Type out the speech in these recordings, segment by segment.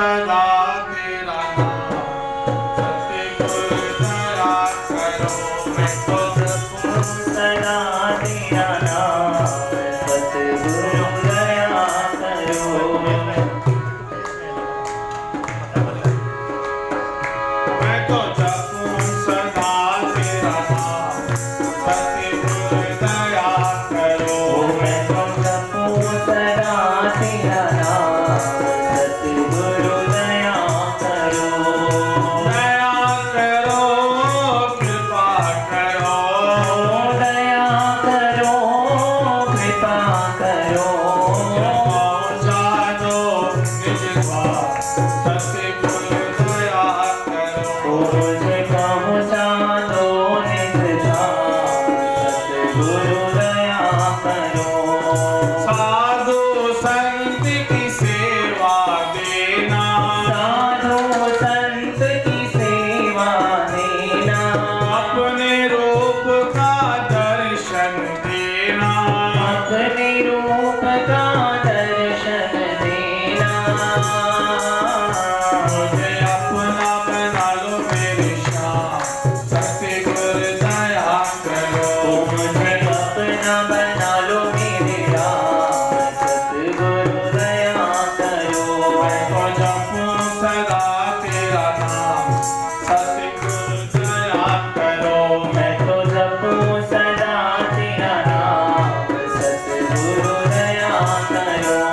सदा तेरा नाम, सतगुरु दया करो। मैं तो जपूं सदा तेरा नाम, सतगुरु दया करो। मैं तो जपूं सदा तेरा नाम, सतगुरु दया करो। मैं तो जपूं सदा तेरा नाम, सतगुरु दया करो। दया करो, कृपा करो, दया करो, कृपा करो। पहुँचा दो निज द्वार, सतगुरु दया करो। मुझे पहुँचा दो निज धाम, सतगुरु दया करो। साधु संत की सेवा देना, साधु संत की सेवा देना, अपने रूप का दर्शन देना। अपने रूप का दर्शन देना। मुझे अपना बना लो मेरे श्याम, सतगुरु दया करो। मुझे अपना बना लो मेरे राम, सतगुरु दया करो। मैं तो जपूं सदा तेरा नाम, सतगुरु दया करो। मैं तो जपूं सदा तेरा नाम, सतगुरु दया करो।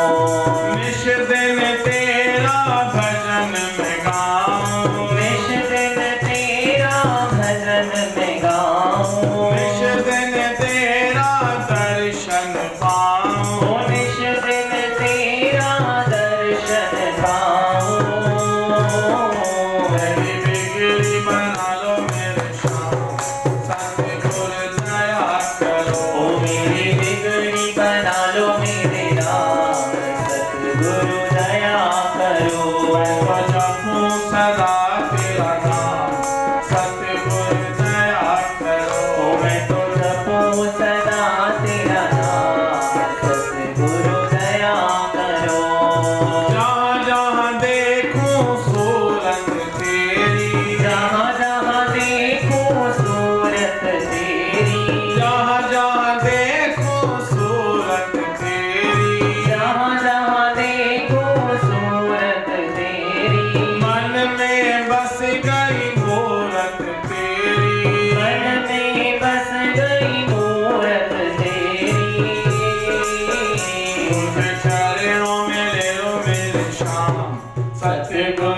निश दिन तेरा भजन में गाऊं, निश दिन तेरा भजन में गाऊं। निश दिन तेरा दर्शन पाऊं। निश दिन तेरा दर्शन पाऊं। मेरी बिगड़ी बना लो मेरे श्याम, सतगुरु दया करो। मेरी बिगड़ी बना लो मेरे राम, सतगुरु दया करो। मैं तो जपूं सदा तेरा नाम, सतगुरु दया करो। मैं तो जपूं सदा तेरा नाम, सतगुरु दया करो। जहाँ जहाँ देखूं सूरत तेरी, जहाँ जहाँ देखूं सूरत तेरी, जहाँ जहाँ देखूं सूरत तेरी, जहाँ जहाँ देखूं सूरत तेरी, मन में बस गई मूरत तेरी। मन में बस गई मूरत तेरी। तुझे चरणों में ले लो मेरे श्याम, सतगुरु